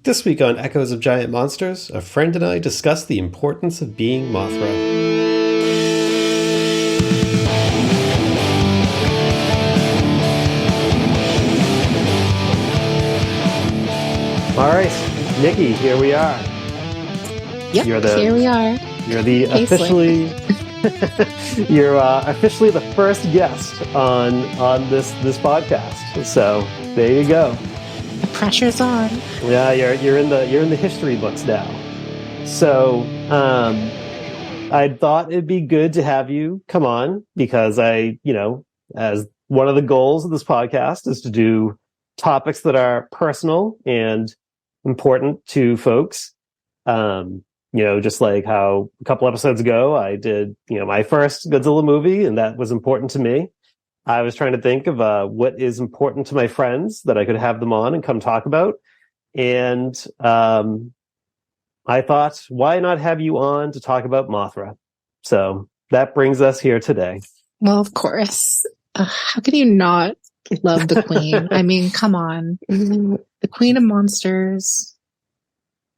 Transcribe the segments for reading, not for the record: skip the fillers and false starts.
This week on Echoes of Giant Monsters, a friend and I discuss the importance of being Mothra. All right, Nicki, here we are. Yep, here we are. You're the you're officially the first guest on this podcast. So there you go. The pressure's on. Yeah, you're in the history books now. So I thought it'd be good to have you come on because as one of the goals of this podcast is to do topics that are personal and important to folks. Just like how a couple episodes ago I did, my first Godzilla movie, and that was important to me. I was trying to think of what is important to my friends that I could have them on and come talk about. And I thought, why not have you on to talk about Mothra? So that brings us here today. Well, of course. How can you not love the queen? I mean, come on. The queen of monsters.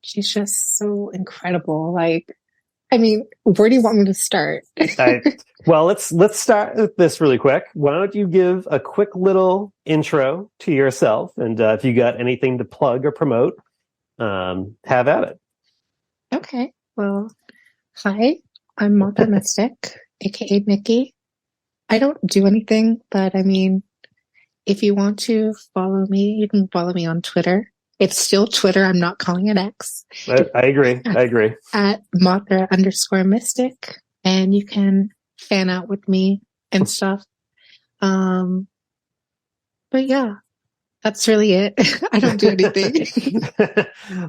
She's just so incredible. Where do you want me to start? Well, let's start with this really quick. Why don't you give a quick little intro to yourself, and if you got anything to plug or promote, have at it. Okay. Well, hi, I'm Mothra Mystic, aka Nicki. I don't do anything, but if you want to follow me, you can follow me on Twitter. It's still Twitter. I'm not calling it X. I agree. At Mothra_Mystic. And you can fan out with me and stuff. But yeah, that's really it. I don't do anything.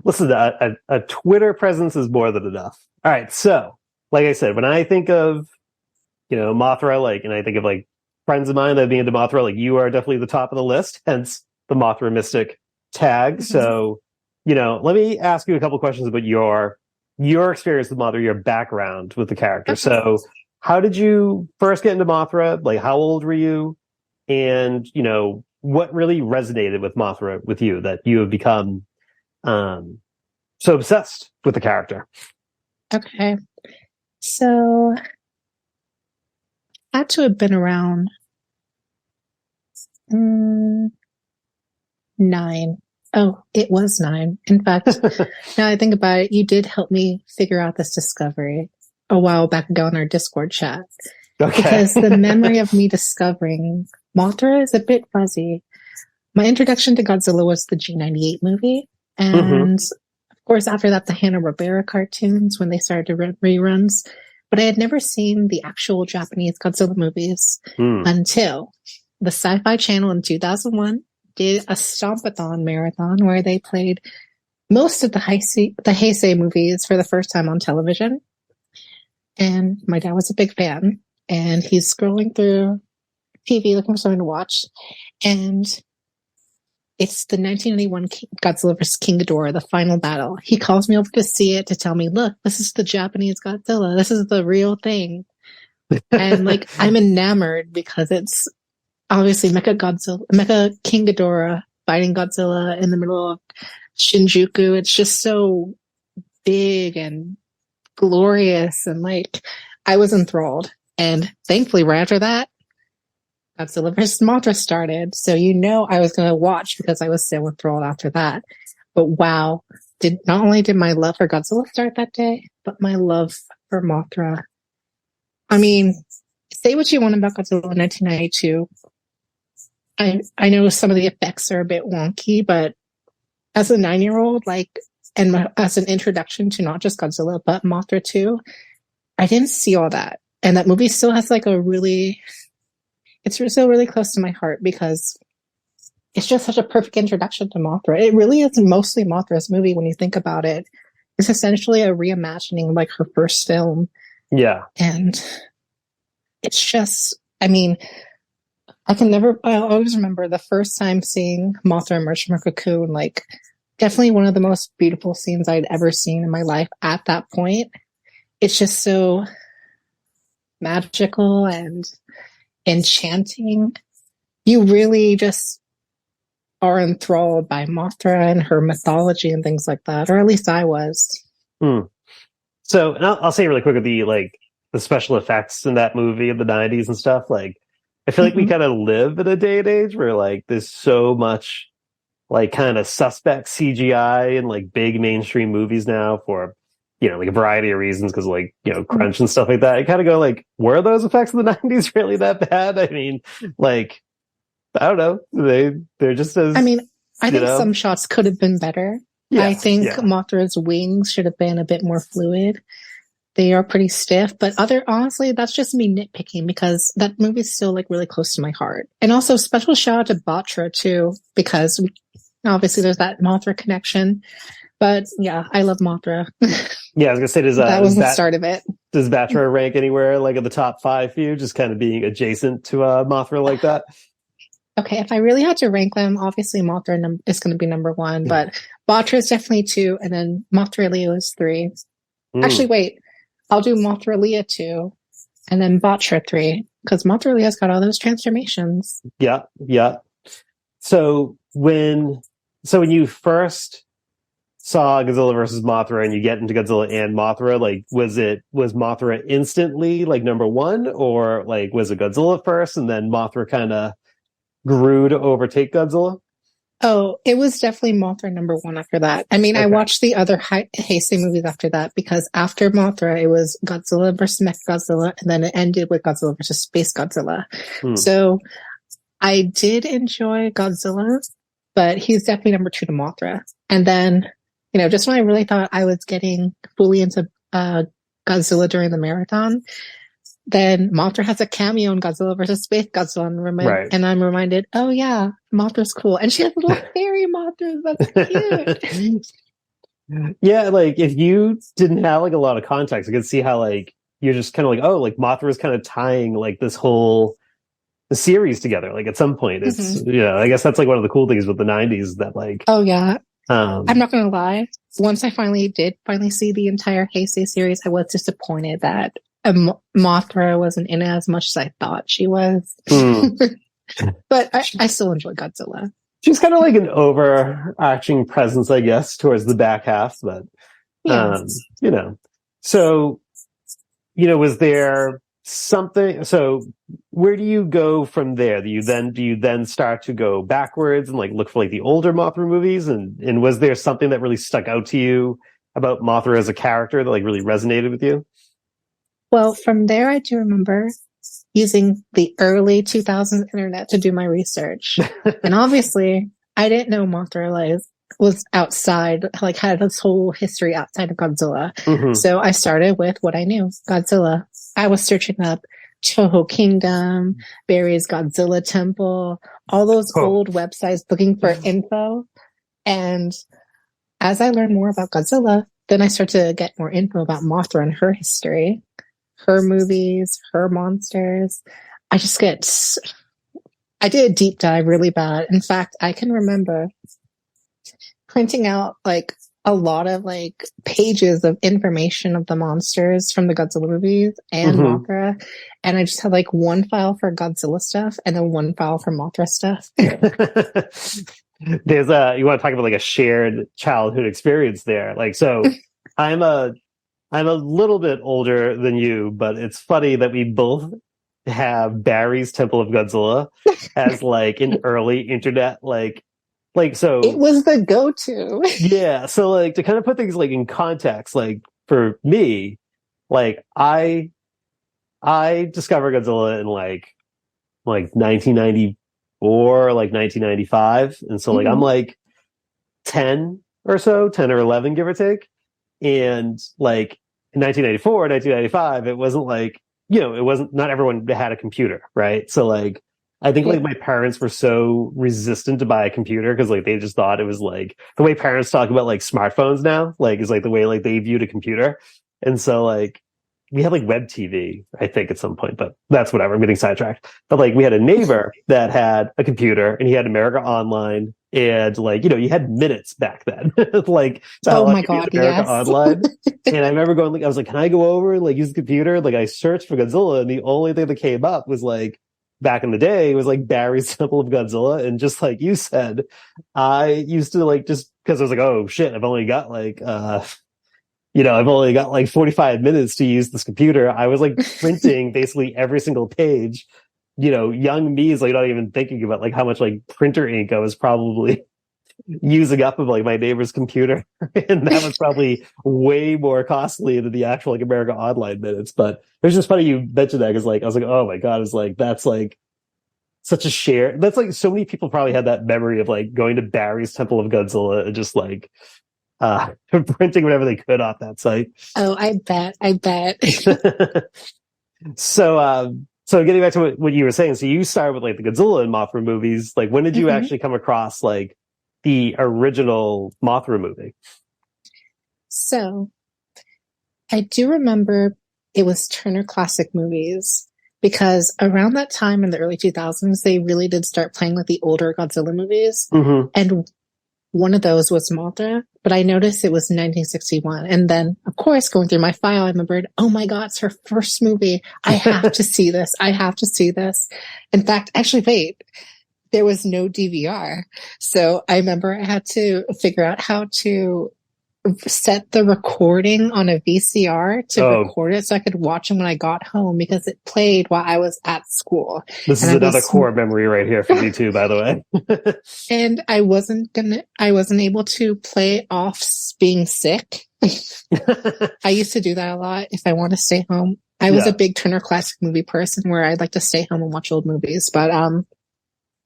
Listen, a Twitter presence is more than enough. All right. So, like I said, when I think of, Mothra, and I think of friends of mine that have been into Mothra, you are definitely the top of the list, hence the Mothra Mystic tag. So, let me ask you a couple questions about your experience with Mothra, your background with the character. Okay. So, how did you first get into Mothra? How old were you? And, what really resonated with Mothra with you that you have become so obsessed with the character? Okay. So, I had to have been around 9. Oh, it was 9. In fact, now I think about it, you did help me figure out this discovery a while back ago in our Discord chat. Okay. Because the memory of me discovering Mothra is a bit fuzzy. My introduction to Godzilla was the G98 movie. And of course, after that, the Hanna-Barbera cartoons when they started to run reruns. But I had never seen the actual Japanese Godzilla movies until the Sci-Fi Channel in 2001 did a Stompathon marathon where they played most of the Heisei movies for the first time on television. And my dad was a big fan. And he's scrolling through TV looking for something to watch. And it's the 1991 Godzilla vs. King Ghidorah, the final battle. He calls me over to see it to tell me, look, this is the Japanese Godzilla. This is the real thing. And I'm enamored because it's obviously Mecha King Ghidorah fighting Godzilla in the middle of Shinjuku. It's just so big and glorious. And I was enthralled. And thankfully, right after that, Godzilla vs. Mothra started. So I was going to watch because I was so enthralled after that. But wow, not only did my love for Godzilla start that day, but my love for Mothra. Say what you want about Godzilla in 1992. I know some of the effects are a bit wonky, but as a 9-year-old, as an introduction to not just Godzilla, but Mothra too, I didn't see all that. And that movie still has it's still really close to my heart because it's just such a perfect introduction to Mothra. It really is mostly Mothra's movie when you think about it. It's essentially a reimagining her first film. Yeah. And it's just, I always remember the first time seeing Mothra emerge from her cocoon, definitely one of the most beautiful scenes I'd ever seen in my life at that point. It's just so magical and enchanting. You really just are enthralled by Mothra and her mythology and things like that, or at least I was. Hmm. So, and I'll say really quick with the special effects in that movie of the '90s and stuff. Like, I feel like we kind of live in a day and age where like there's so much like kind of suspect CGI in like big mainstream movies now for like a variety of reasons because like crunch and stuff like that. I kind of go like, were those effects in the '90s really that bad? I mean, like, I don't know. They're just as. I mean, I think some shots could have been better. Yes, I think Mothra's wings should have been a bit more fluid. They are pretty stiff, but honestly, that's just me nitpicking because that movie is still like really close to my heart. And also special shout out to Batra too, because obviously there's that Mothra connection. But yeah, I love Mothra. Yeah, I was gonna say, that was the start of it. Does Batra rank anywhere like in the top 5 for you? Just kind of being adjacent to Mothra like that? Okay, if I really had to rank them, obviously Mothra is going to be number 1, but Batra is definitely 2, and then Mothra Leo is 3. Actually, wait. I'll do Mothra Leah 2, and then Batra 3, because Mothra Leah's got all those transformations. Yeah. So when you first saw Godzilla versus Mothra and you get into Godzilla and Mothra, like was Mothra instantly like number 1, or like was it Godzilla first and then Mothra kind of grew to overtake Godzilla? Oh, it was definitely Mothra number 1 after that. I mean, okay. I watched the other Heisei movies after that because after Mothra, it was Godzilla versus Mechagodzilla, and then it ended with Godzilla versus Space Godzilla. So I did enjoy Godzilla, but he's definitely number 2 to Mothra. And then, just when I really thought I was getting fully into Godzilla during the marathon, then Mothra has a cameo in Godzilla versus Space Godzilla, and I'm reminded, oh yeah, Mothra's cool, and she has little fairy Mothras. That's cute. Yeah, like if you didn't have like a lot of context, I could see how like you're just kind of like, oh, like Mothra's kind of tying like this whole series together. Like at some point, it's I guess that's like one of the cool things with the '90s that like. Oh yeah. I'm not gonna lie. Once I finally see the entire Heisei series, I was disappointed that Mothra wasn't in it as much as I thought she was. But I still enjoy Godzilla. She's kind of like an overarching presence, I guess, towards the back half. But so was there something? So where do you go from there? Do you then start to go backwards and like look for like the older Mothra movies? And was there something that really stuck out to you about Mothra as a character that like really resonated with you? Well, from there, I do remember using the early 2000s internet to do my research. And obviously, I didn't know Mothra was outside, like had this whole history outside of Godzilla. So I started with what I knew, Godzilla. I was searching up Toho Kingdom, Barry's Godzilla Temple, all those old websites looking for info. And as I learned more about Godzilla, then I started to get more info about Mothra and her history, her movies, her monsters. I did a deep dive really bad. In fact, I can remember printing out like a lot of like pages of information of the monsters from the Godzilla movies and Mothra. And I just had like one file for Godzilla stuff and then one file for Mothra stuff. You want to talk about like a shared childhood experience there. Like, so I'm a little bit older than you, but it's funny that we both have Barry's Temple of Godzilla as like an early internet, so it was the go-to. Yeah. So like to kind of put things like in context, like for me, like I discovered Godzilla in like 1994, like 1995. And so like I'm like 10 or 11, give or take. And like in 1994, 1995, it wasn't like, not everyone had a computer, right? So like, I think like my parents were so resistant to buy a computer because like they just thought it was like the way parents talk about like smartphones now, like is like the way like they viewed a computer. And so like we had like web TV, I think at some point, but that's whatever. I'm getting sidetracked. But like we had a neighbor that had a computer and he had America Online. And like, you had minutes back then. Like, oh my God, America Online. And I remember going, like, I was like, can I go over and like use the computer? Like I searched for Godzilla and the only thing that came up was like back in the day was like Barry's Temple of Godzilla, and just like you said, I used to like, just because I was like, oh shit, I've only got like 45 minutes to use this computer. I was like printing basically every single page. Young me is like not even thinking about like how much like printer ink I was probably using up of like my neighbor's computer. And that was probably way more costly than the actual like America Online minutes. But it was just funny you mentioned that, because like I was like, oh my God, it's like that's like such a share. That's like so many people probably had that memory of like going to Barry's Temple of Godzilla and just like printing whatever they could off that site. Oh, I bet. So getting back to what you were saying, so you started with like the Godzilla and Mothra movies. Like, when did you actually come across like the original Mothra movie? So I do remember it was Turner Classic Movies, because around that time in the early 2000s, they really did start playing like the older Godzilla movies. And one of those was Mothra, but I noticed it was 1961. And then, of course, going through my file, I remembered, oh my God, it's her first movie. I have to see this. I have to see this. In fact, actually, wait, there was no DVR. So I remember I had to figure out how to set the recording on a VCR to record it so I could watch it when I got home, because it played while I was at school. This is another core memory right here for me too, by the way. And I wasn't able to play off being sick. I used to do that a lot if I want to stay home. I was a big Turner Classic Movie person where I'd like to stay home and watch old movies, but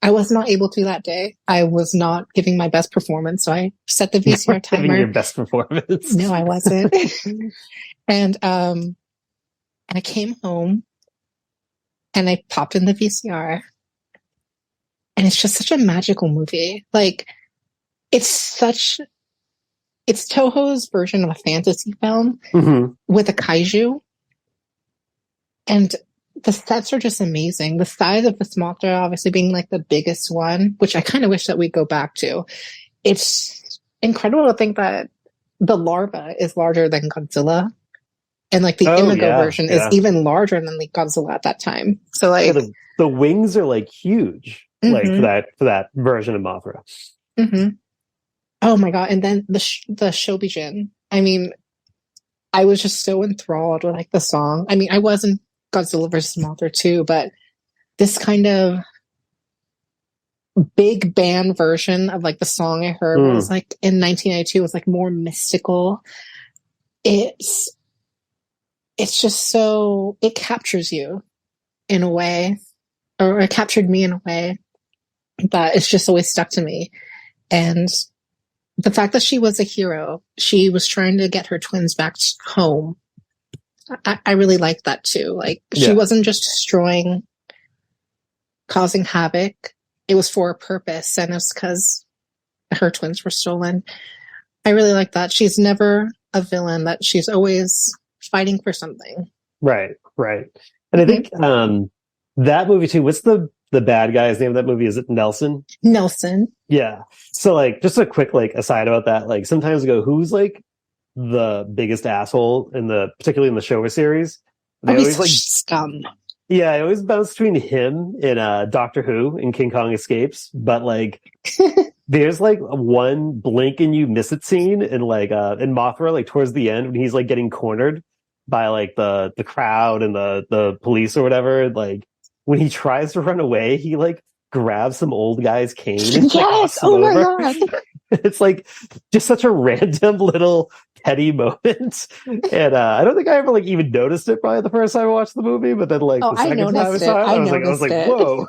I was not able to that day. I was not giving my best performance, so I set the VCR timer. Giving your best performance? No, I wasn't. And I came home and I popped in the VCR, and it's just such a magical movie. Like, it's Toho's version of a fantasy film with a kaiju, and the sets are just amazing. The size of the Mothra obviously being like the biggest one, which I kind of wish that we'd go back to. It's incredible to think that the larva is larger than Godzilla. And like the Imago version is even larger than the Godzilla at that time. So like the wings are like huge, like for that version of Mothra. Oh my God. And then the Shobijin. I mean, I was just so enthralled with like the song. I mean, I wasn't Godzilla versus Mothra too, but this kind of big band version of like the song I heard was like in 1992 was like more mystical. It's just so, it captures you in a way, or it captured me in a way that it's just always stuck to me. And the fact that she was a hero, she was trying to get her twins back home. I really liked that too. Like, she wasn't just destroying, causing havoc. It was for a purpose, and it's because her twins were stolen. I really like that. She's never a villain, that she's always fighting for something. Right. And I think that movie too, what's the bad guy's name of that movie? Is it Nelson? Nelson. Yeah. So like, just a quick like aside about that, like sometimes ago, who's like the biggest asshole particularly in the Showa series? They always like scum. Yeah, I always bounce between him and Doctor Who in King Kong Escapes, but like there's like one blink and you miss it scene in like in Mothra, like towards the end when he's like getting cornered by like the crowd and the police or whatever. Like when he tries to run away, he like grabs some old guy's cane and yes, oh my God. It's like just such a random little petty moment, and I don't think I ever like even noticed it probably the first time I watched the movie, but then like the second time I saw it, I was like whoa.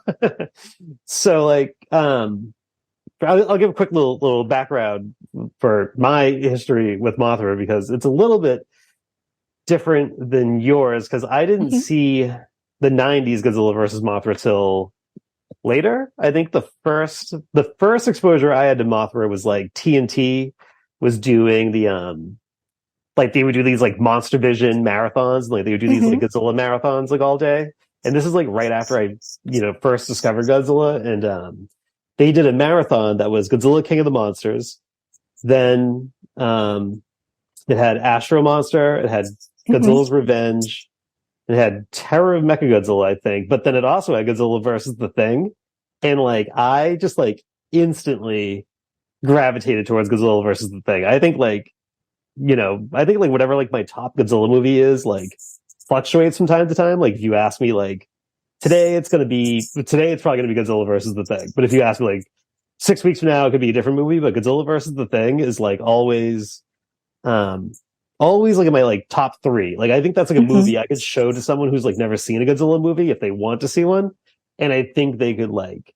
So like I'll give a quick little background for my history with Mothra, because it's a little bit different than yours, because I didn't see the 90s Godzilla versus Mothra till later. I think the first exposure I had to Mothra was like TNT was doing the like they would do these like Monster Vision marathons, like they would do these like Godzilla marathons like all day. And this is like right after I first discovered Godzilla, and they did a marathon that was Godzilla King of the Monsters. Then it had Astro Monster, it had Godzilla's Revenge, It had Terror of Mechagodzilla, I think, but then it also had Godzilla versus the Thing. And like, I just like instantly gravitated towards Godzilla versus the Thing. I think like, I think like whatever like my top Godzilla movie is, like fluctuates from time to time. Like if you ask me like today it's probably gonna be Godzilla versus the Thing. But if you ask me like 6 weeks from now, it could be a different movie. But Godzilla versus the Thing is like always like in my like top three. Like I think that's like a movie I could show to someone who's like never seen a Godzilla movie if they want to see one, and I think they could like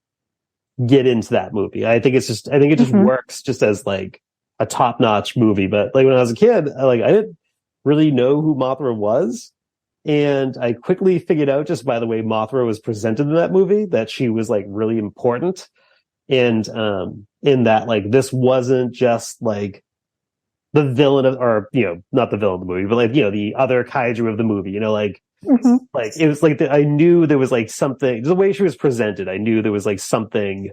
get into that movie. I think it just works just as like a top notch movie. But like when I was a kid, I didn't really know who Mothra was. And I quickly figured out just by the way Mothra was presented in that movie that she was like really important. And in that like this wasn't just like the villain of, or not the villain of the movie, but like the other kaiju of the movie. Like it was like I knew there was like something, the way she was presented, I knew there was like something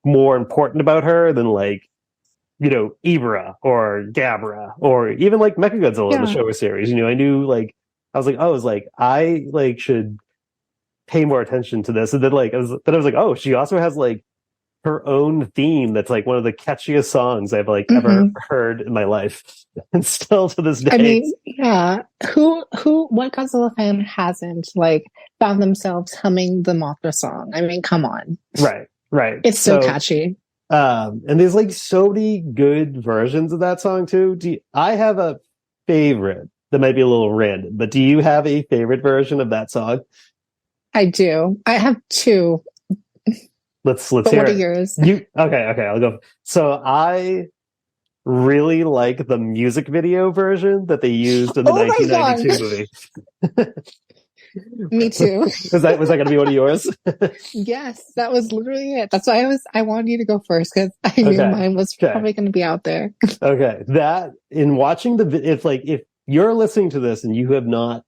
more important about her than like Ibra or Gabra or even like Mechagodzilla in the Showa series. I knew like I was like I like should pay more attention to this. And then like I was like, oh, she also has like her own theme that's like one of the catchiest songs I've like ever heard in my life, and still to this day. I mean, yeah, what Godzilla fan hasn't like found themselves humming the Mothra song? I mean, come on, right? It's so catchy. And there's like so many good versions of that song too. I have a favorite that might be a little random, but do you have a favorite version of that song? I do. I have two. Let's but hear what are it. yours? Okay, I'll go. So I really like the music video version that they used in the 1992 movie. Me too. was that going to be one of yours? Yes, that was literally it. That's why I wanted you to go first, because I knew mine was probably going to be out there. Okay, that in watching if you're listening to this and you have not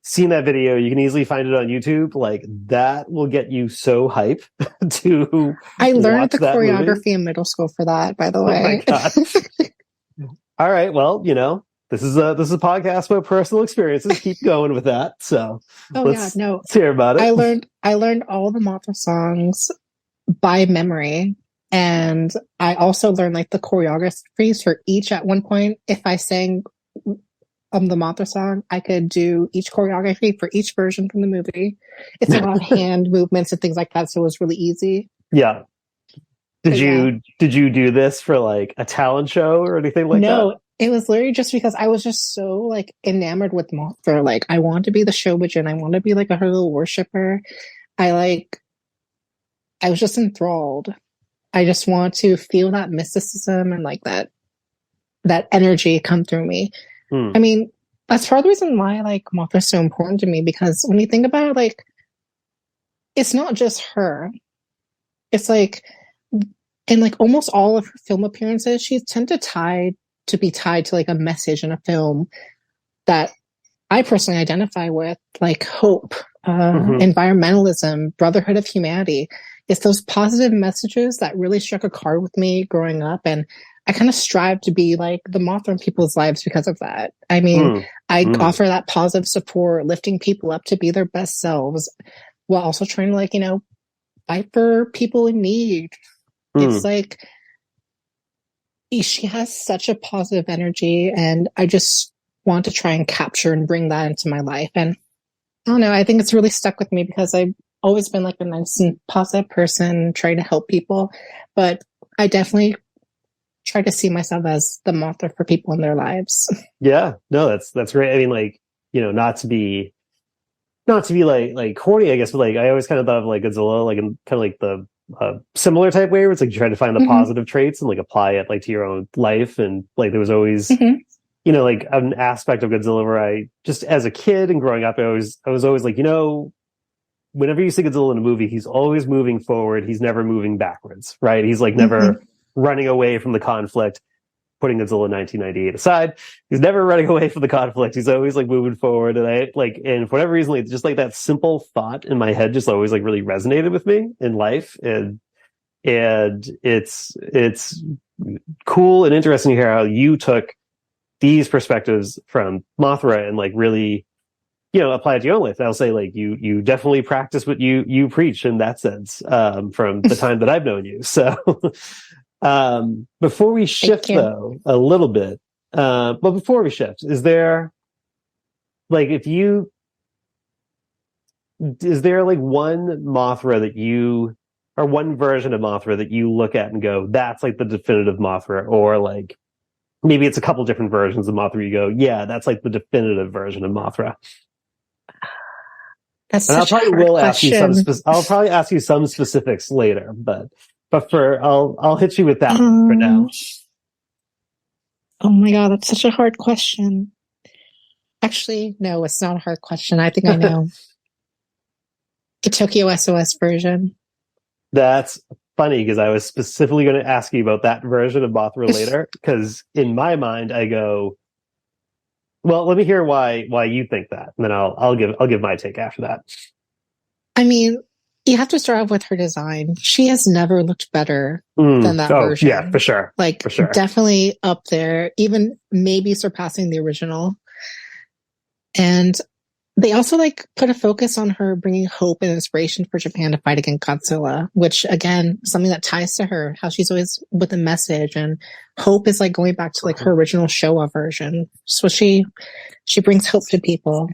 seen that video, you can easily find it on YouTube. Like that will get you so hype to. I learned the choreography movie in middle school for that, by the way. Oh my God. All right, well, this is a podcast about personal experiences. Keep going with that. So let's hear about it. I learned all the Mothra songs by memory, and I also learned like the choreographies for each. At one point, if I sang the Mothra song, I could do each choreography for each version from the movie. It's a lot of hand movements and things like that, so it was really easy. Yeah. Did you do this for like a talent show or anything like that? No, it was literally just because I was just so like enamored with Mothra. Like I want to be the Shobijin. I want to be like her little worshiper. I was just enthralled. I just want to feel that mysticism and like that energy come through me. I mean, that's part of the reason why like Mothra is so important to me, because when you think about it, like it's not just her. It's like in like almost all of her film appearances, she's tended to be tied to like a message in a film that I personally identify with, like hope, environmentalism, brotherhood of humanity. It's those positive messages that really struck a chord with me growing up, and I kind of strive to be like the Mothra in people's lives because of that. I mean, I offer that positive support, lifting people up to be their best selves, while also trying to like, fight for people in need. It's like, she has such a positive energy, and I just want to try and capture and bring that into my life. And I don't know, I think it's really stuck with me because I've always been like a nice and positive person, trying to help people, but I definitely try to see myself as the Mothra for people in their lives. Yeah, no, that's great. I mean, like, not to be like corny, I guess, but like I always kind of thought of like Godzilla, like in kind of like the similar type way, where it's like you try to find the positive traits and like apply it like to your own life, and like there was always like an aspect of Godzilla where I just as a kid and growing up, I was always like, whenever you see Godzilla in a movie, he's always moving forward, he's never moving backwards, right? He's like never running away from the conflict. Putting Godzilla 1998 aside, he's never running away from the conflict. He's always like moving forward. And and for whatever reason, like, just like that simple thought in my head just always like really resonated with me in life. And it's cool and interesting to hear how you took these perspectives from Mothra and like really apply it to your own life. I'll say like you definitely practice what you preach in that sense, from the time that I've known you. So before we shift though a little bit, but before we shift, is there like is there like one Mothra that you or one version of Mothra that you look at and go, that's like the definitive Mothra, or like maybe it's a couple different versions of Mothra you go, yeah, that's like the definitive version of Mothra? That's and such a hard question. I'll probably ask you some specifics later, but I'll hit you with that one for now. Oh my god, that's such a hard question. Actually, no, it's not a hard question. I think I know. The Tokyo SOS version. That's funny because I was specifically going to ask you about that version of Mothra later, because in my mind I go, well, let me hear why you think that, and then I'll give my take after that. I mean, you have to start off with her design. She has never looked better than that version. Yeah, for sure. Like, for sure. Definitely up there, even maybe surpassing the original. And they also like put a focus on her bringing hope and inspiration for Japan to fight against Godzilla, which again, something that ties to her, how she's always with a message, and hope is like going back to like her original Showa version. So she brings hope to people.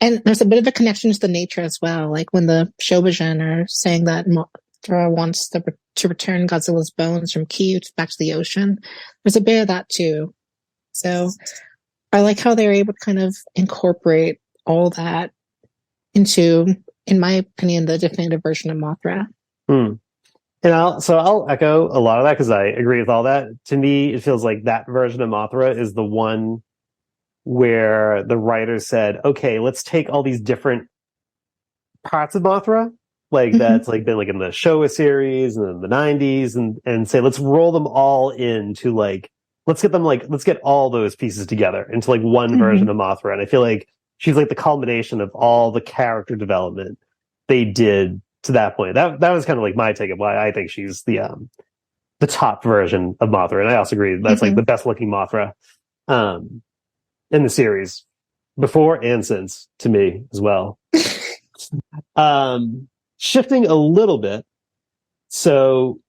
And there's a bit of a connection to the nature as well. Like when the Shobijin are saying that Mothra wants to return Godzilla's bones from Kyiv back to the ocean. There's a bit of that too. So I like how they're able to kind of incorporate all that into, in my opinion, the definitive version of Mothra. And I'll echo a lot of that because I agree with all that. To me, it feels like that version of Mothra is the one where the writers said, okay, let's take all these different parts of Mothra, like that's like been like in the Showa series and in the 90s, and say, let's roll them all into like, let's get all those pieces together into like one version of Mothra. And I feel like she's like the culmination of all the character development they did to that point. That was kind of like my take of why I think she's the top version of Mothra. And I also agree that's like the best looking Mothra in the series, before and since, to me as well. Shifting a little bit. So,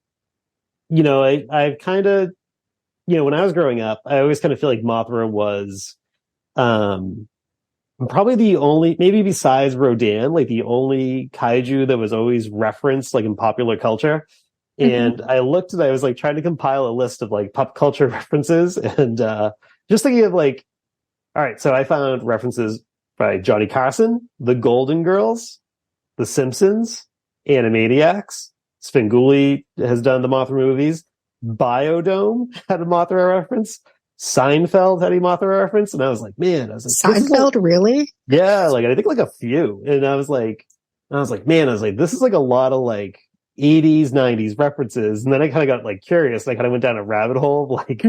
I've kind of, when I was growing up, I always kind of feel like Mothra was probably the only, maybe besides Rodan, like the only kaiju that was always referenced like in popular culture. And I was like trying to compile a list of like pop culture references, and just thinking of like, all right, so I found references by Johnny Carson, The Golden Girls, The Simpsons, Animaniacs, Svengoolie has done the Mothra movies, Biodome had a Mothra reference, Seinfeld had a Mothra reference, and I was like, Seinfeld, really? Yeah, like I think like a few, and I was like, this is like a lot of like 80s, 90s references. And then I kind of got like curious. I kind of went down a rabbit hole of like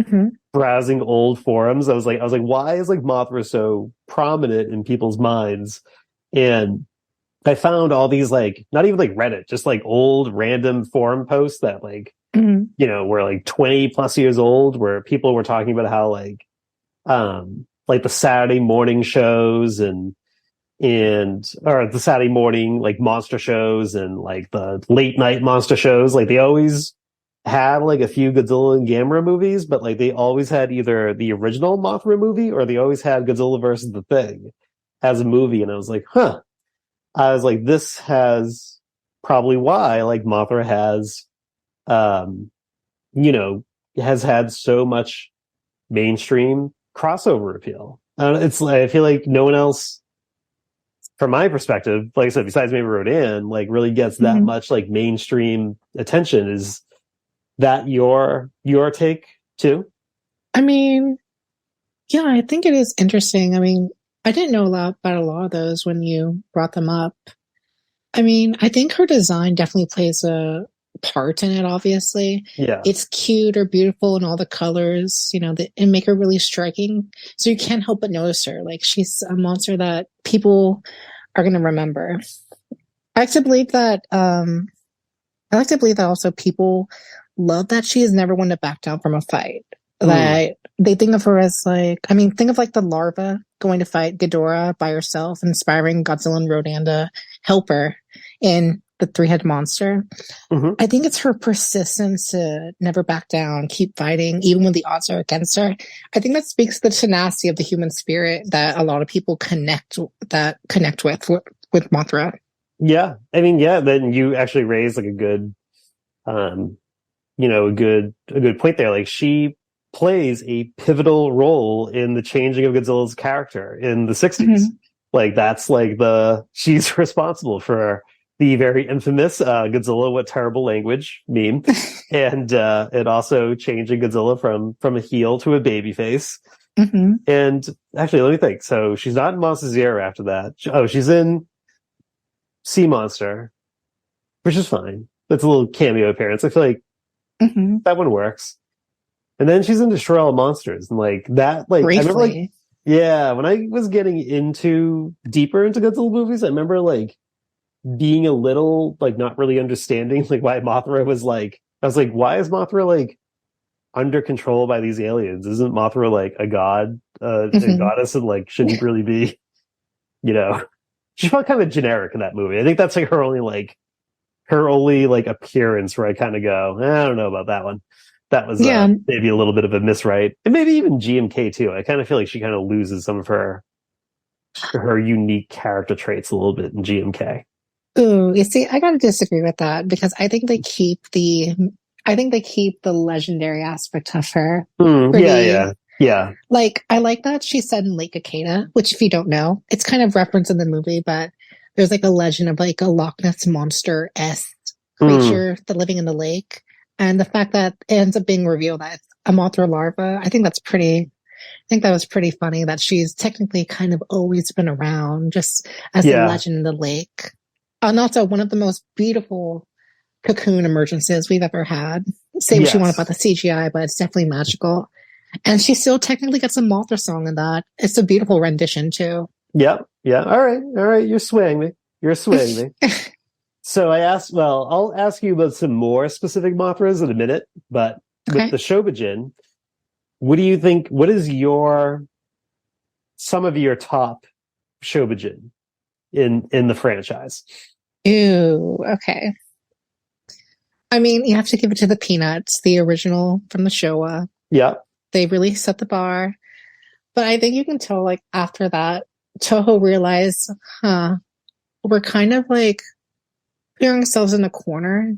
browsing old forums. I was like, why is like Mothra so prominent in people's minds? And I found all these like, not even like Reddit, just like old random forum posts that like, were like 20 plus years old, where people were talking about how like the Saturday morning shows or the Saturday morning like monster shows and like the late night monster shows, like they always had like a few Godzilla and Gamera movies, but like they always had either the original Mothra movie or they always had Godzilla versus the Thing as a movie. And I was like, this has probably why like Mothra has has had so much mainstream crossover appeal. It's like I feel like no one else, from my perspective, like I said, besides maybe Rodan, like really gets that much like mainstream attention. Is that your take too? I mean, yeah, I think it is interesting. I mean, I didn't know about a lot of those when you brought them up. I mean, I think her design definitely plays a part in it, obviously. Yeah. It's cute or beautiful in all the colors, and make her really striking. So you can't help but notice her. Like, she's a monster that people are going to remember. I like to believe that also people love that she is never one to back down from a fight. That they think of her as like, I mean, think of like the larva going to fight Ghidorah by herself, inspiring Godzilla and Rodan to help her in the three-headed monster. Mm-hmm. I think it's her persistence to never back down, keep fighting, even when the odds are against her. I think that speaks to the tenacity of the human spirit that a lot of people connect with Mothra. Yeah, I mean, yeah. Then you actually raised like a good, a good point there. Like she plays a pivotal role in the changing of Godzilla's character in the 60s. Mm-hmm. Like that's like she's responsible for the very infamous Godzilla, what terrible language meme. And it also changing Godzilla from a heel to a baby face. Mm-hmm. And actually, let me think. So she's not in Monster Zero after that. Oh, she's in Sea Monster, which is fine. That's a little cameo appearance. I feel like that one works. And then she's in Destroy All Monsters. And like that, like, briefly. I remember like, yeah, when I was getting deeper into Godzilla movies, I remember like being a little like not really understanding like why Mothra was like, I was like, why is Mothra like under control by these aliens? Isn't Mothra like a god, a goddess, and like shouldn't really be, she felt kind of generic in that movie. I think that's like her only like appearance where I kind of go, I don't know about that one. That was maybe a little bit of a miswrite, and maybe even GMK too. I kind of feel like she kind of loses some of her unique character traits a little bit in GMK. Ooh, you see, I gotta disagree with that because I think they keep the legendary aspect of her. Yeah. Like, I like that she said in Lake Akata, which if you don't know, it's kind of referenced in the movie, but there's like a legend of like a Loch Ness monster-esque creature that living in the lake. And the fact that it ends up being revealed that it's a Mothra larva, I think that was pretty funny that she's technically kind of always been around just as a legend in the lake. And also one of the most beautiful cocoon emergences we've ever had. Say what you want about the CGI, but it's definitely magical. And she still technically gets a Mothra song in that. It's a beautiful rendition too. Yeah. All right. You're swaying me. So I'll ask you about some more specific Mothras in a minute, but with the Shobijin, what do you think, what is some of your top Shobijin in the franchise? Ew, okay. I mean, you have to give it to the Peanuts, the original from the Showa. Yeah. They really set the bar. But I think you can tell, like, after that, Toho realized, we're kind of like putting ourselves in a corner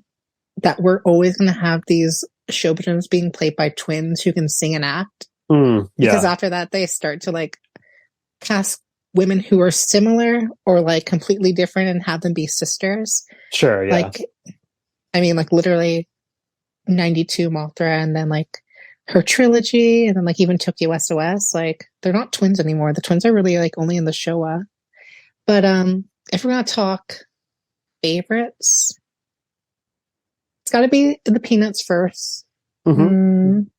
that we're always going to have these Shobijins being played by twins who can sing and act. Because after that, they start to like cast women who are similar or like completely different and have them be sisters. Sure, yeah. Like, I mean, like literally 92 Mothra and then like her trilogy and then like even Tokyo SOS. Like they're not twins anymore. The twins are really like only in the Showa. But if we're going to talk favorites, it's got to be the Peanuts first. I'm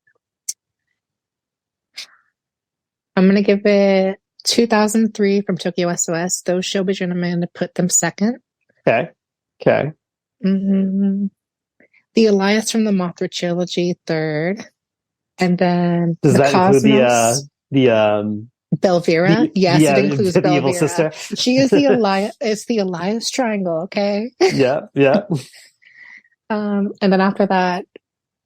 going to give it 2003 from Tokyo SOS. Those Shobijin, I'm going to put them second. Okay. The Elias from the Mothra trilogy third. And then does that Cosmos, include the Belvira? Yes, it includes Belvira. Evil sister. She is the Elias. It's the Elias triangle. Okay. Yeah. And then after that,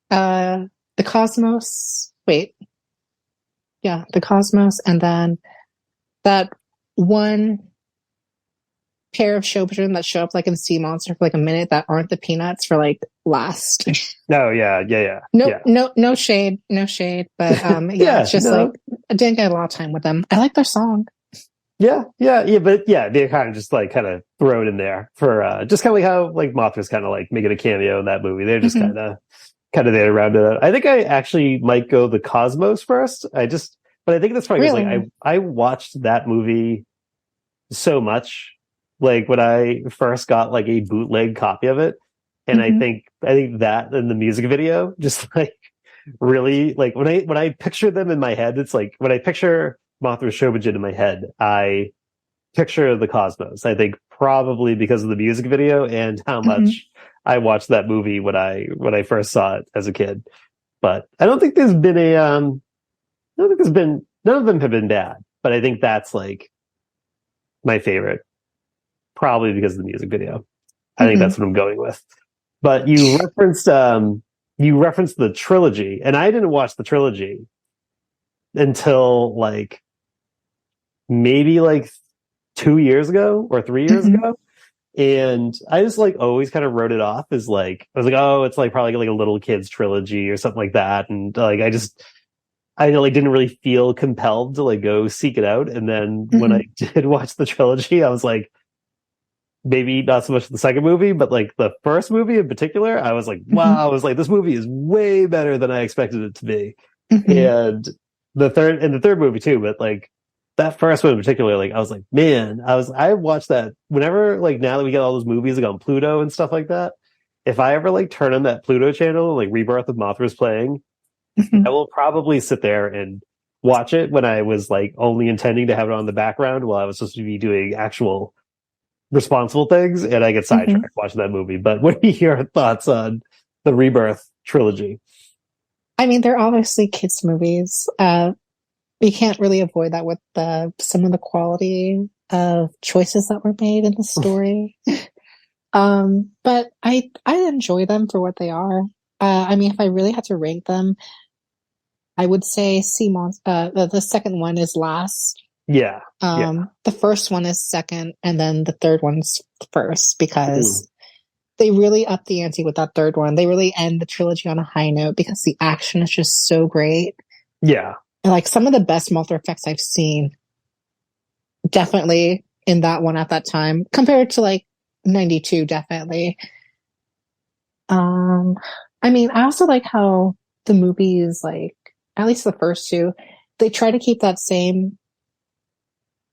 the Cosmos. Wait. Yeah, the Cosmos, and then that one pair of Shobijin that show up like in Sea Monster for like a minute that aren't the Peanuts for like last. No, yeah. No shade, but it's just like I didn't get a lot of time with them. I like their song. Yeah, but they're kind of just like kind of thrown in there for just kind of like how like Mothra's kind of like making a cameo in that movie. They're just kind of there to round it out. I think I actually might go the Cosmos first. But I think that's probably really? like I watched that movie so much, like when I first got like a bootleg copy of it, and I think that and the music video just like really like when I picture them in my head, it's like when I picture Mothra Shobijin in my head, I picture the Cosmos. I think probably because of the music video and how much I watched that movie when I first saw it as a kid. But I don't think there's been I don't think there's been, none of them have been bad, but I think that's like my favorite, probably because of the music video. I think that's what I'm going with. But you referenced the trilogy, and I didn't watch the trilogy until like maybe like 2 years ago or 3 years ago. And I just like always kind of wrote it off as like, I was like, oh, it's like probably like a little kid's trilogy or something like that. And like, I like didn't really feel compelled to like go seek it out. And then when I did watch the trilogy, I was like, maybe not so much the second movie, but like the first movie in particular, I was like, wow, I was like, this movie is way better than I expected it to be. And the third movie too, but like that first one in particular, like I was like, man, I watched that whenever, like now that we get all those movies like on Pluto and stuff like that, if I ever like turn on that Pluto channel, like Rebirth of Mothra is playing, I will probably sit there and watch it when I was like only intending to have it on the background while I was supposed to be doing actual responsible things, and I get sidetracked watching that movie. But what are your thoughts on the Rebirth trilogy? I mean, they're obviously kids' movies. You can't really avoid that with some of the quality of choices that were made in the story. But I enjoy them for what they are. I mean, if I really had to rank them, I would say the second one is last. Yeah. The first one is second, and then the third one's first, because they really up the ante with that third one. They really end the trilogy on a high note because the action is just so great. Yeah. And like some of the best Mothra effects I've seen, definitely in that one at that time, compared to like 92, definitely. I mean, I also like how the movies, like at least the first two, they try to keep that same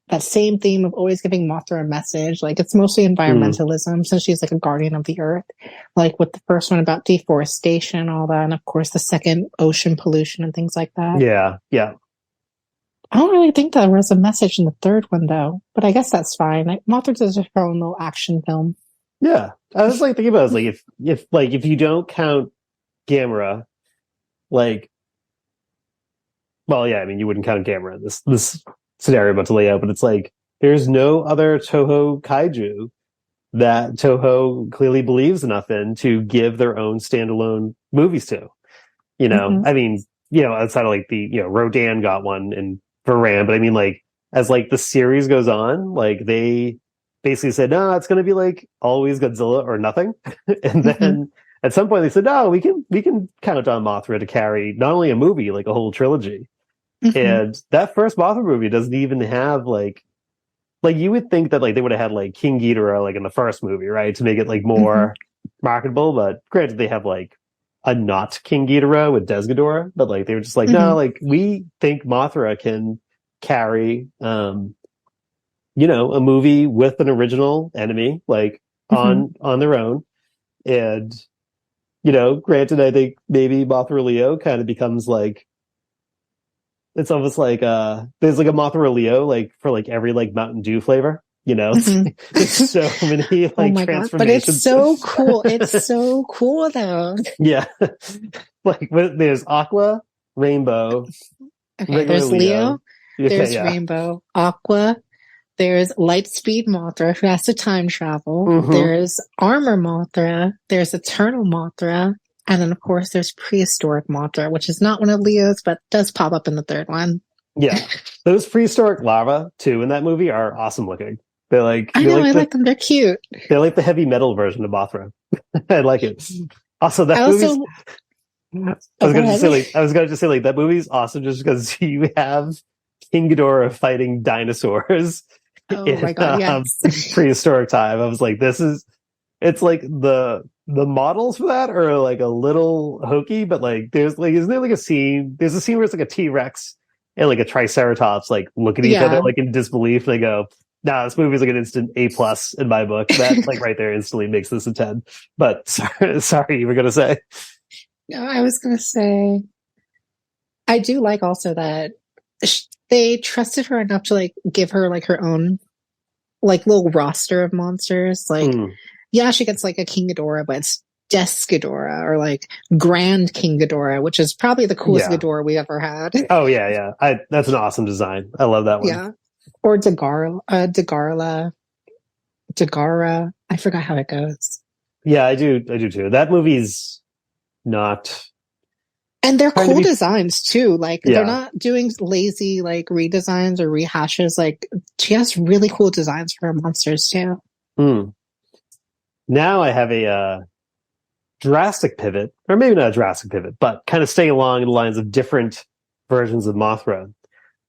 theme of always giving Mothra a message. Like it's mostly environmentalism, since she's like a guardian of the earth. Like with the first one about deforestation and all that, and of course the second, ocean pollution and things like that. Yeah. I don't really think there was a message in the third one though, but I guess that's fine. Like, Mothra does her own little action film. Yeah. I was like thinking about it, like if you don't count Gamera, like, well, yeah, I mean you wouldn't count Gamera. This scenario about to lay out, but it's like there's no other Toho kaiju that Toho clearly believes enough in to give their own standalone movies to. You know, I mean, you know, outside of like Rodan got one and Varan, but I mean, like as like the series goes on, like they basically said, no, it's going to be like always Godzilla or nothing, and then at some point they said, no, we can count on Mothra to carry not only a movie, like a whole trilogy. And that first Mothra movie doesn't even have like you would think that like they would have had like King Ghidorah like in the first movie, right, to make it like more marketable. But granted, they have like a not King Ghidorah with Desghidorah, but like they were just like, no, like we think Mothra can carry a movie with an original enemy like on their own. And granted, I think maybe Mothra Leo kind of becomes like, it's almost like there's like a Mothra Leo like for like every like Mountain Dew flavor, there's so many like transformations. God, but it's so cool. It's so cool though. Yeah. Like there's Aqua, Rainbow. Okay, there's Leo. There's Rainbow, Aqua. There's Lightspeed Mothra, who has to time travel. There's Armor Mothra. There's Eternal Mothra. And then, of course, there's Prehistoric Mothra, which is not one of Leo's, but does pop up in the third one. Yeah. Those prehistoric larvae, too, in that movie are awesome looking. They're like... I like them. They're cute. They're like the heavy metal version of Mothra. I like it. Also, that movie's... I was going to just say, like, that movie's awesome just because you have King Ghidorah fighting dinosaurs in my God, yes. prehistoric time. I was like, it's like the models for that are like a little hokey, but like there's like, isn't there like a scene where it's like a T-Rex and like a Triceratops like look at each other like in disbelief, and they go, nah, this movie's like an instant A+ in my book. That like right there instantly makes this a 10. But sorry, you were gonna say. No, I was gonna say I do like also that they trusted her enough to like give her like her own like little roster of monsters. Like yeah, she gets like a King Ghidorah, but it's Desk Ghidorah or like Grand King Ghidorah, which is probably the coolest Yeah. Ghidorah we ever had. Oh yeah. That's an awesome design. I love that one. Yeah. Or Dagara. I forgot how it goes. Yeah, I do too. That movie's not. And they're trying to cool be. designs too. Like Yeah. they're not doing lazy like redesigns or rehashes. Like she has really cool designs for her monsters too. Now I have a drastic pivot, or maybe not a drastic pivot, but kind of staying along the lines of different versions of Mothra.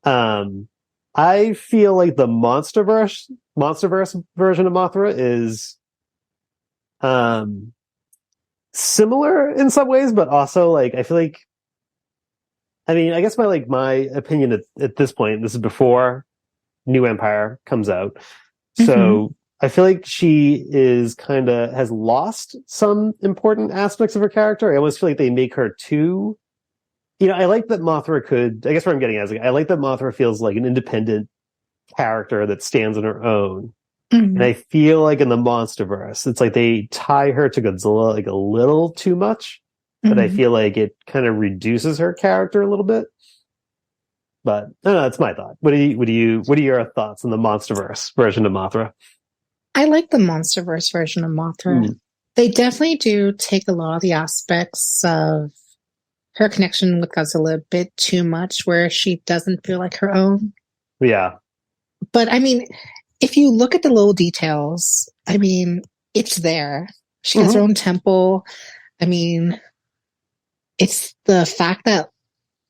I feel like the MonsterVerse version of Mothra is similar in some ways, but also like I feel like, I mean, I guess my opinion at this point, this is before New Empire comes out, so I feel like she is kind of has lost some important aspects of her character. I almost feel like they make her too. I like that Mothra could. I guess what I'm getting at is I like that Mothra feels like an independent character that stands on her own. And I feel like in the MonsterVerse, it's like they tie her to Godzilla like a little too much, but I feel like it kind of reduces her character a little bit. But I don't know, that's my thought. What are your thoughts on the MonsterVerse version of Mothra? I like the MonsterVerse version of Mothra. They definitely do take a lot of the aspects of her connection with Godzilla a bit too much, where she doesn't feel like her own. Yeah. But I mean, if you look at the little details, I mean, it's there. She has her own temple. I mean, it's the fact that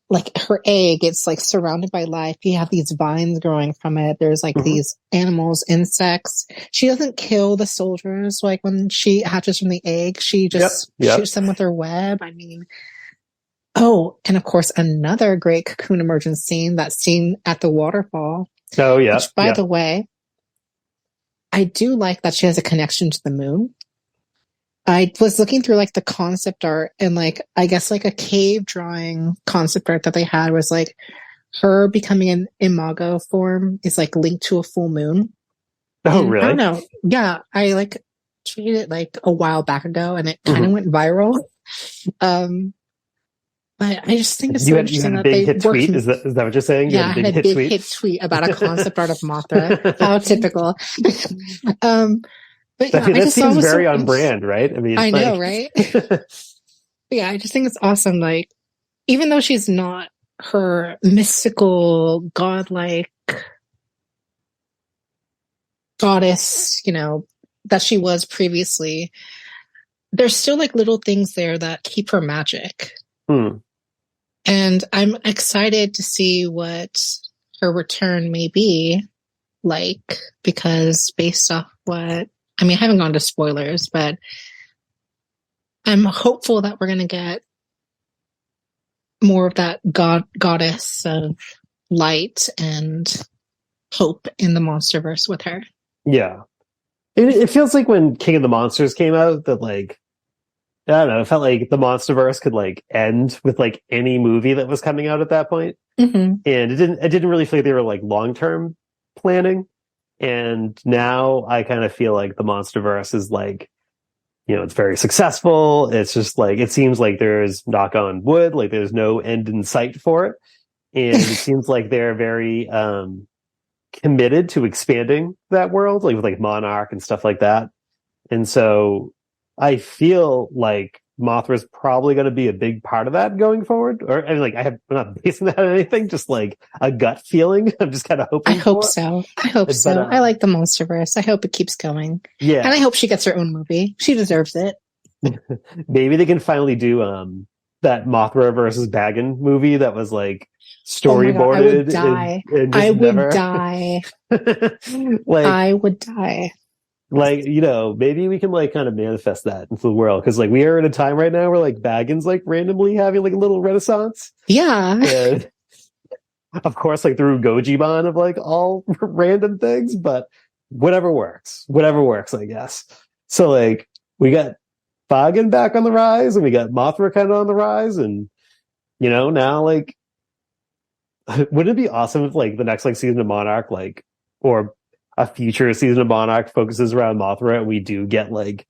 like her egg, it's like surrounded by life. You have these vines growing from it. There's like these animals, insects. She doesn't kill the soldiers. Like when she hatches from the egg, she just shoots them with her web. I mean, oh, and of course, another great cocoon emergence scene, that scene at the waterfall. Oh, yeah. Which, by the way, I do like that she has a connection to the moon. I was looking through like the concept art, and like I guess like a cave drawing concept art that they had was like her becoming an imago form is like linked to a full moon. Oh, and really? I don't know. Yeah, I like tweeted it like a while back ago, and it kind of went viral. But I just think it's so interesting that they worked. Tweet? Is that what you're saying? Yeah, I had a big hit tweet about a concept art of Mothra. How typical. But yeah, that seems very on brand, right? I mean, I know, right? Yeah, I just think it's awesome. Like, even though she's not her mystical, godlike goddess, that she was previously, there's still like little things there that keep her magic. And I'm excited to see what her return may be like, because based off I haven't gone to spoilers, but I'm hopeful that we're going to get more of that goddess of light and hope in the MonsterVerse with her. Yeah. It feels like when King of the Monsters came out that like, I don't know, it felt like the MonsterVerse could like end with like any movie that was coming out at that point. And it didn't really feel like they were like long-term planning. And now I kind of feel like the MonsterVerse is like, it's very successful. It's just like, it seems like there's, knock on wood, like there's no end in sight for it. And it seems like they're very committed to expanding that world, like with like Monarch and stuff like that. And so I feel like Mothra's probably going to be a big part of that going forward. Or I mean, like I'm not basing that on anything, just like a gut feeling. I'm just kind of hoping. I hope so. I like the MonsterVerse. I hope it keeps going. Yeah, and I hope she gets her own movie. She deserves it. Maybe they can finally do that Mothra versus Bagan movie that was like storyboarded. I would die. Like I would die. Like, maybe we can like kind of manifest that into the world, because like we are in a time right now where like Baggins like randomly having like a little renaissance. Yeah. And of course, like through Gojibon of like all random things, but whatever works, I guess. So like we got Baggin back on the rise, and we got Mothra kind of on the rise, and now like wouldn't it be awesome if like the next like season of Monarch or a future season of Monarch focuses around Mothra, and we do get like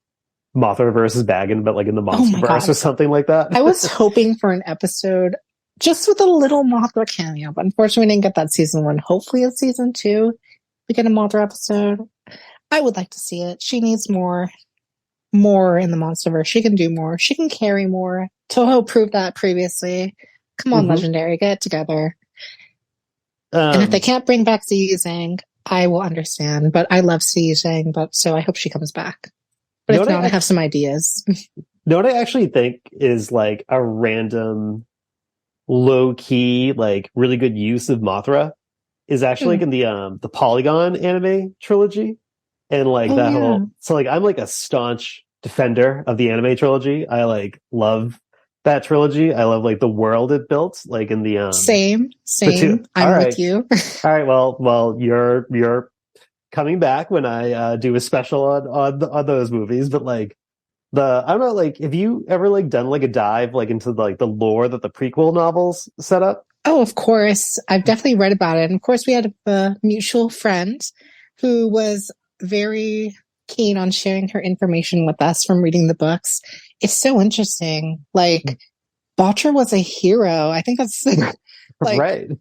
Mothra versus Baggin, but like in the Oh my MonsterVerse God. or something like that. I was hoping for an episode just with a little Mothra cameo, but unfortunately we didn't get that season 1. Hopefully in season 2 we get a Mothra episode. I would like to see it. She needs more in the MonsterVerse. She can do more. She can carry more. Toho proved that previously. Come on, Legendary, get it together. And if they can't bring back Ziyi Zhang, I will understand. But I love Ziyi Zhang, so I hope she comes back. But if not, I have some ideas. Know what I actually think is like a random, low key, like really good use of Mothra is actually like in the Polygon anime trilogy, and like whole. So like I'm like a staunch defender of the anime trilogy. I like love that trilogy. I love like the world it built, like in the same. I'm with you. All right, well, you're coming back when I do a special on those movies, but like I don't know, like have you ever like done like a dive like into like the lore that the prequel novels set up? Oh, of course. I've definitely read about it. And of course we had a mutual friend who was very keen on sharing her information with us from reading the books. It's so interesting. Like Mothra was a hero. I think that's like right.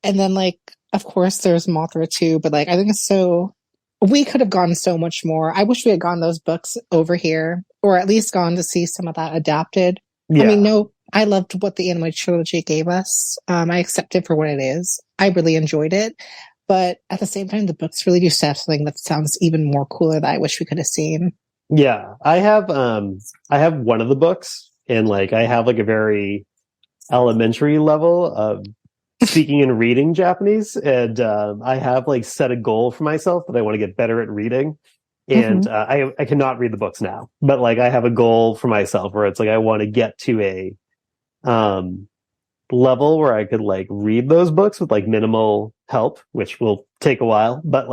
And then like of course there's Mothra too, but like I think it's so we could have gone so much more. I wish we had gone those books over here, or at least gone to see some of that adapted. Yeah. I mean, no, I loved what the anime trilogy gave us. I accept it for what it is. I really enjoyed it. But at the same time, the books really do something that sounds even more cooler that I wish we could have seen. Yeah. I have one of the books, and like I have like a very elementary level of speaking and reading Japanese, and I have like set a goal for myself that I want to get better at reading, and I cannot read the books now, but like I have a goal for myself where it's like I want to get to a level where I could like read those books with like minimal help, which will take a while, but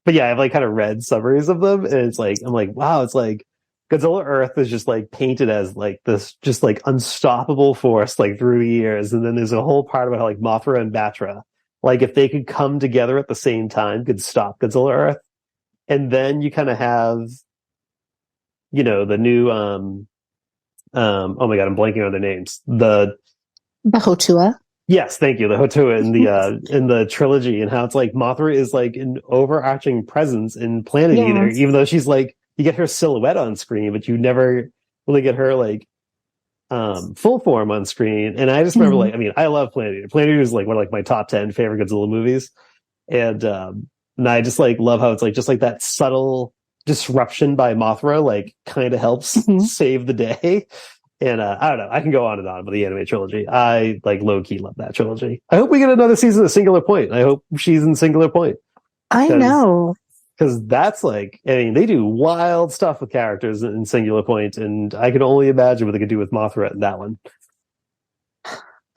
yeah, I've like kind of read summaries of them, and it's like I'm like, wow, it's like Godzilla Earth is just like painted as like this just like unstoppable force like through the years. And then there's a whole part about how like Mothra and Batra, like if they could come together at the same time, could stop Godzilla Earth. And then you kind of have, you know, the new, oh my God, I'm blanking on their names. The Hotua. Yes, thank you. The Hotua in the trilogy, and how it's like Mothra is like an overarching presence in Planet Eater, even though she's like, you get her silhouette on screen, but you never really get her like full form on screen. And I just remember like, I mean, I love Planet Eater. Planet Eater is like one of like my top 10 favorite Godzilla movies. And I just like love how it's like just like that subtle disruption by Mothra like kind of helps save the day. And I don't know, I can go on and on with the anime trilogy. I like low key love that trilogy. I hope we get another season of Singular Point. I hope she's in Singular Point. I know. Because that's like, I mean, they do wild stuff with characters in Singular Point, and I can only imagine what they could do with Mothra in that one.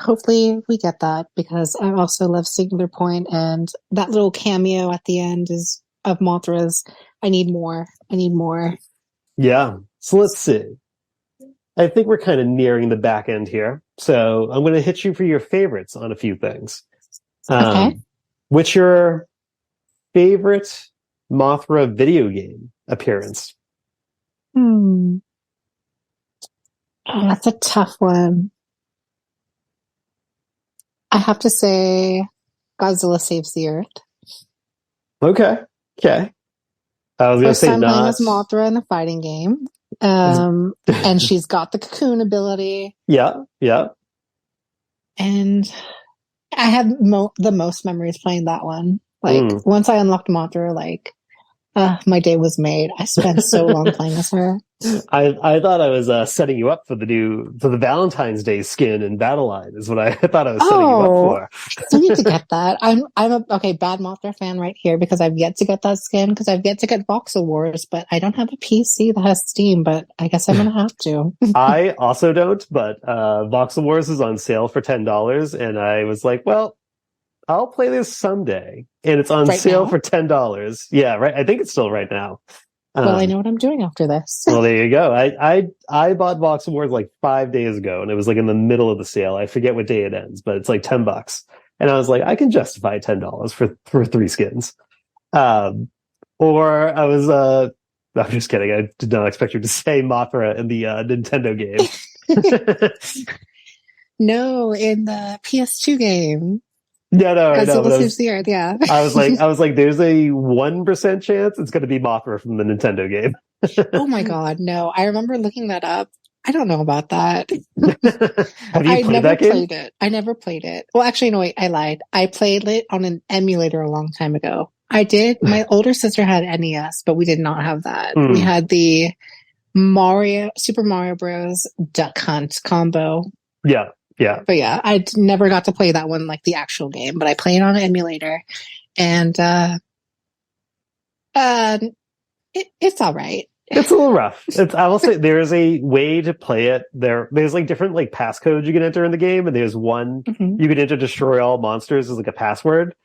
Hopefully we get that, because I also love Singular Point, and that little cameo at the end is of Mothra's. I need more. Yeah. So let's see. I think we're kind of nearing the back end here. So I'm going to hit you for your favorites on a few things. Okay. What's your favorite Mothra video game appearance? Oh, that's a tough one. I have to say Godzilla Saves the Earth. Okay. I was going to say time not. Playing as Mothra in a fighting game. And she's got the cocoon ability. Yeah. And I have the most memories playing that one. Like once I unlocked Mothra, like my day was made. I spent so long playing as her. I thought I was setting you up for the Valentine's Day skin in Battle Line is what I thought I was setting you up for. You need to get that. I'm a bad Mothra fan right here, because I've yet to get that skin, because I've yet to get Voxel Wars, but I don't have a PC that has Steam, but I guess I'm gonna have to. I also don't, but Voxel Wars is on sale for $10, and I was like, well, I'll play this someday, and it's on sale for $10. Yeah, right. I think it's still right now. Well, I know what I'm doing after this. Well, there you go. I bought Voxel Wars like 5 days ago, and it was like in the middle of the sale. I forget what day it ends, but it's like $10. And I was like, I can justify $10 for 3 skins. Or I was I'm just kidding. I did not expect you to say Mothra in the Nintendo game. No, in the PS2 game. No, I know, but Godzilla Saves the Earth, yeah. I was like, there's a 1% chance it's going to be Mothra from the Nintendo game. Oh my God, no. I remember looking that up. I don't know about that. Have you I played never that game? played it. I never played it. Well, actually, no, wait, I lied. I played it on an emulator a long time ago. I did. My older sister had NES, but we did not have that. We had the Super Mario Bros. Duck Hunt combo. Yeah, yeah. But yeah, I never got to play that one like the actual game, but I played on an emulator, and it's all right. It's a little rough. I will say there is a way to play it. There's like different like passcodes you can enter in the game, and there's one you can enter destroy all monsters as like a password.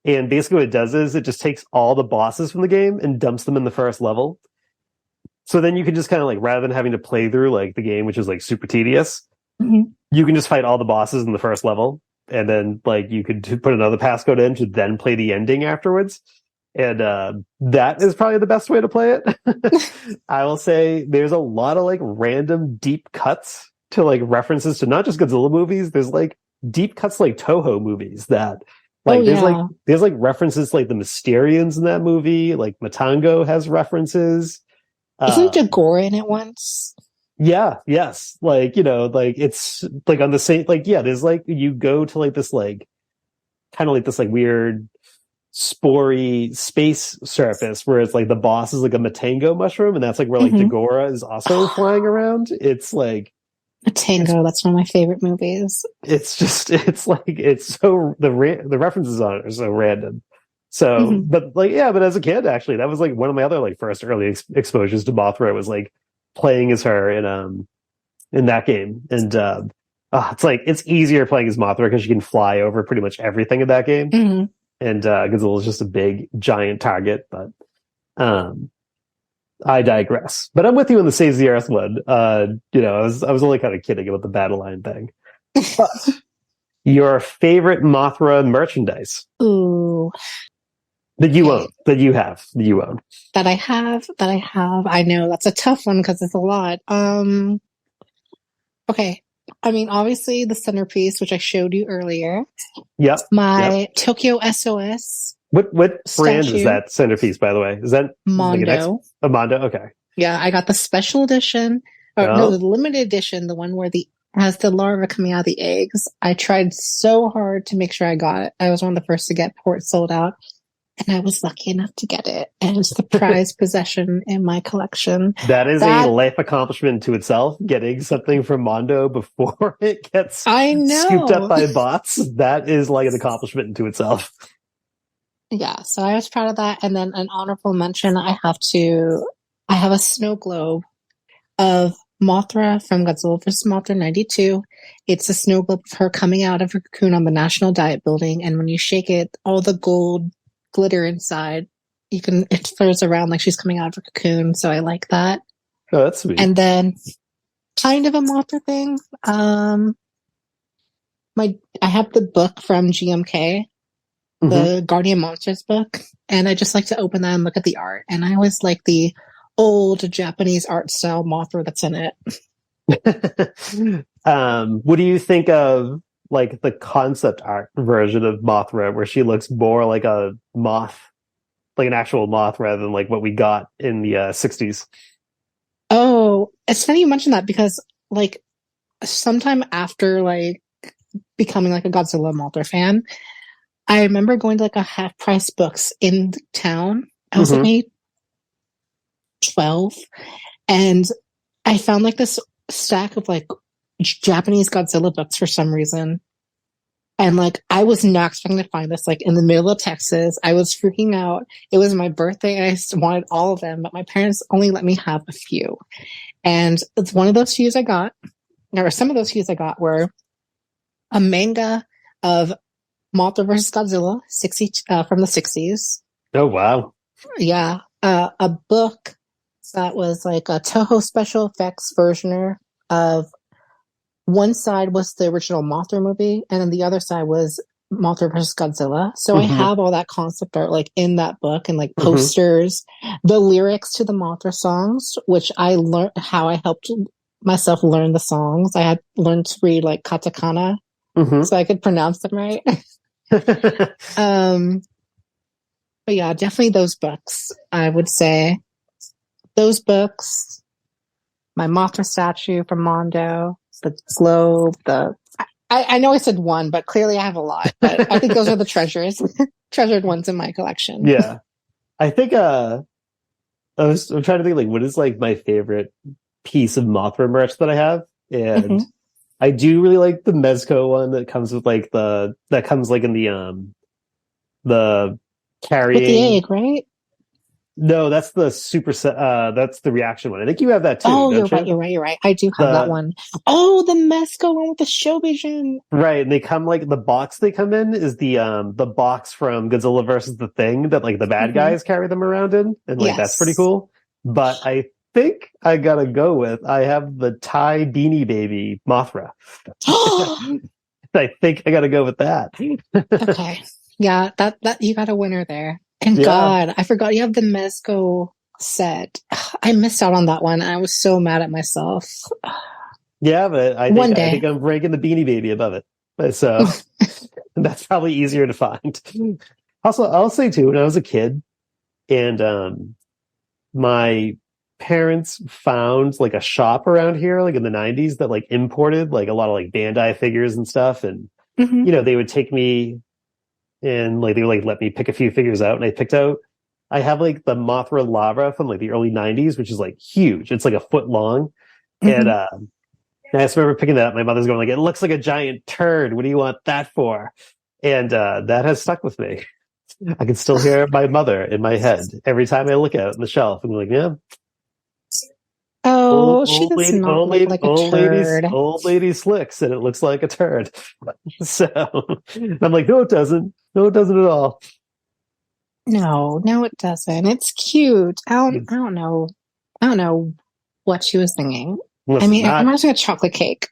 And basically what it does is it just takes all the bosses from the game and dumps them in the first level. So then you can just kind of like, rather than having to play through like the game, which is like super tedious, you can just fight all the bosses in the first level. And then like you could put another passcode in to then play the ending afterwards. And that is probably the best way to play it. I will say there's a lot of like random deep cuts to like references to not just Godzilla movies. There's like deep cuts like Toho movies that like there's like references to, like the Mysterians in that movie. Like Matango has references. Isn't Dagora in it once? Yeah, yes. Like, you know, like it's like on the same like yeah, there's like you go to like this like kind of like this like weird spory space surface where it's like the boss is like a Matango mushroom, and that's like where like Dagora is also flying around. It's like Matango, that's one of my favorite movies. It's just it's like it's so the references on it are so random. So but like yeah, but as a kid actually that was like one of my other like first early exposures to Mothra was like playing as her in that game. And it's like it's easier playing as Mothra because you can fly over pretty much everything in that game. And Godzilla is just a big, giant target. But I digress. But I'm with you on the Saves the Earth one. You know, I was only kind of kidding about the battle line thing. But your favorite Mothra merchandise? Ooh. That you own. That you own. That I have. I know that's a tough one because it's a lot. Okay. I mean, obviously the centerpiece, which I showed you earlier. Yep. My Tokyo SOS. What brand is that centerpiece, by the way? Is that Mondo? Like a Mondo? Okay. Yeah, I got the special edition. No, the limited edition, the one where has the larva coming out of the eggs. I tried so hard to make sure I got it. I was one of the first to get port sold out. And I was lucky enough to get it. And it's the prized possession in my collection. That is a life accomplishment to itself, getting something from Mondo before it gets scooped up by bots. That is like an accomplishment into itself. Yeah, so I was proud of that. And then an honorable mention, I have a snow globe of Mothra from Godzilla vs. Mothra 92. It's a snow globe of her coming out of her cocoon on the National Diet Building. And when you shake it, all the gold glitter inside, it flirs around like she's coming out of her cocoon. So I like that. Oh, that's sweet. And then kind of a Mothra thing. I have the book from GMK, the Guardian Monsters book, and I just like to open that and look at the art. And I always like the old Japanese art style Mothra that's in it. What do you think of like the concept art version of Mothra, where she looks more like a moth, like an actual moth, rather than like what we got in the 60s? Oh, it's funny you mentioned that because like sometime after like becoming like a Godzilla Mothra fan, I remember going to like a half price books in town. I was like maybe 12, and I found like this stack of like Japanese Godzilla books for some reason. And like, I was not expecting to find this like in the middle of Texas. I was freaking out. It was my birthday. I wanted all of them, but my parents only let me have a few. And it's one of those fews I got, or some of those fews I got were a manga of Mothra vs. Godzilla, from the 60s. Oh, wow. Yeah. A book that was like a Toho special effects versioner of one side was the original Mothra movie, and then the other side was Mothra versus Godzilla. So I Mm-hmm. have all that concept art like in that book and like Mm-hmm. posters, the lyrics to the Mothra songs, which I learned how I helped myself learn the songs. I had learned to read like katakana Mm-hmm. so I could pronounce them right. um, but yeah, definitely those books. I would say those books, my Mothra statue from Mondo, the globe, I know I said one, but clearly I have a lot. But I think those are the treasured ones in my collection. Yeah. I think I'm trying to think like what is like my favorite piece of Mothra merch that I have. And Mhm. I do really like the Mezco one that comes with like that comes like in the With the carrying. egg, right? No, that's the that's the reaction one. I think you have that too, Oh, you're don't right. you? You're right. You're right. I do have that The one. Oh, the Mesco one with the Shobijin. Right, and they come like the box they come in is the box from Godzilla versus the Thing that like the bad Hmm. guys carry them around in, and like that's pretty Yes. cool. But I think I gotta go with I have the Thai Beanie Baby Mothra. I think I gotta go with that. Okay. Yeah, that you got a winner there. And Yeah, God, I forgot you have the Mesco set. I missed out on that one. I was so mad at myself. yeah, but One I think day. I'm ranking the Beanie Baby above it. So that's probably easier to find. Also, I'll say too, when I was a kid, and my parents found like a shop around here like in the 90s that like imported like a lot of like Bandai figures and stuff, and Hmm. they would take me and like they would like let me pick a few figures out, and I have like the Mothra Lava from like the early 90s, which is like huge. It's like a foot long. And Hmm. I just remember picking that up. My mother's going like, it looks like a giant turd. What do you want that for? And that has stuck with me. I can still hear my mother in my head every time I look at it on the shelf. I'm like, yeah, Oh, she does not look like a turd. old lady slicks, and it looks like a turd. So I'm like, no, it doesn't. No, it doesn't at all. No, no, it doesn't. It's cute. I don't know. I don't know what she was thinking. I Listen, mean, I'm not imagining a chocolate cake,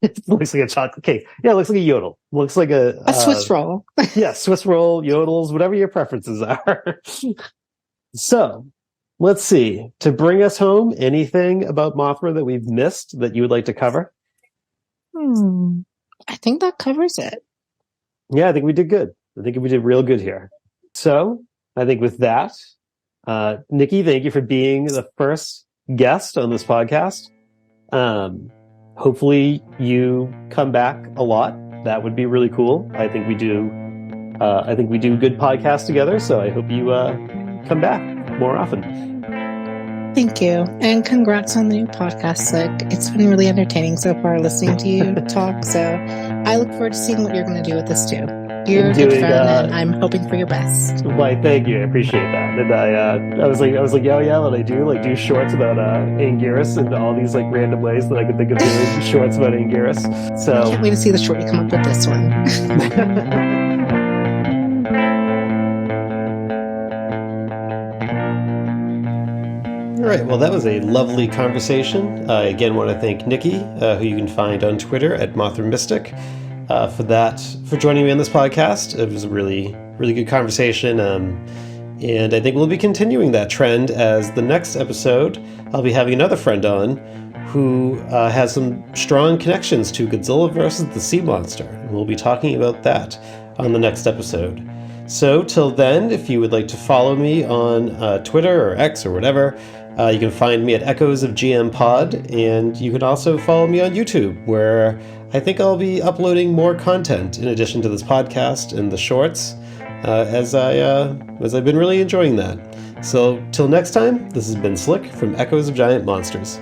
it looks like a chocolate cake. Yeah, it looks like a yodel. Looks like a a Swiss roll. yeah, Swiss roll, yodels, whatever your preferences are. So let's see. To bring us home, anything about Mothra that we've missed that you would like to cover? Hmm. I think that covers it. Yeah, I think we did good. I think we did real good here. So I think with that, Nicki, thank you for being the first guest on this podcast. Um, Hopefully you come back a lot. That would be really cool. I think we do. I think we do good podcasts together. So I hope you come back more often. Thank you. And congrats on the new podcast, Slick. It's been really entertaining so far listening to you talk. So I look forward to seeing what you're going to do with this too. You're a good friend, and I'm hoping for your best. Why, thank you. I appreciate that. And I was like, yeah, and I do shorts about Anguirus and all these like random ways that I could think of doing shorts about Anguirus. So I can't wait to see the short you come up with this one. All right, well, that was a lovely conversation. I again want to thank Nicki, who you can find on Twitter at Mothra Mystic, for joining me on this podcast. It was a really, really good conversation. And I think we'll be continuing that trend as the next episode, I'll be having another friend on who has some strong connections to Godzilla versus the Sea Monster. And we'll be talking about that on the next episode. So till then, if you would like to follow me on Twitter or X or whatever, you can find me at Echoes of GM Pod, and you can also follow me on YouTube, where I think I'll be uploading more content in addition to this podcast and the shorts, as I've been really enjoying that. So till next time, this has been Slick from Echoes of Giant Monsters.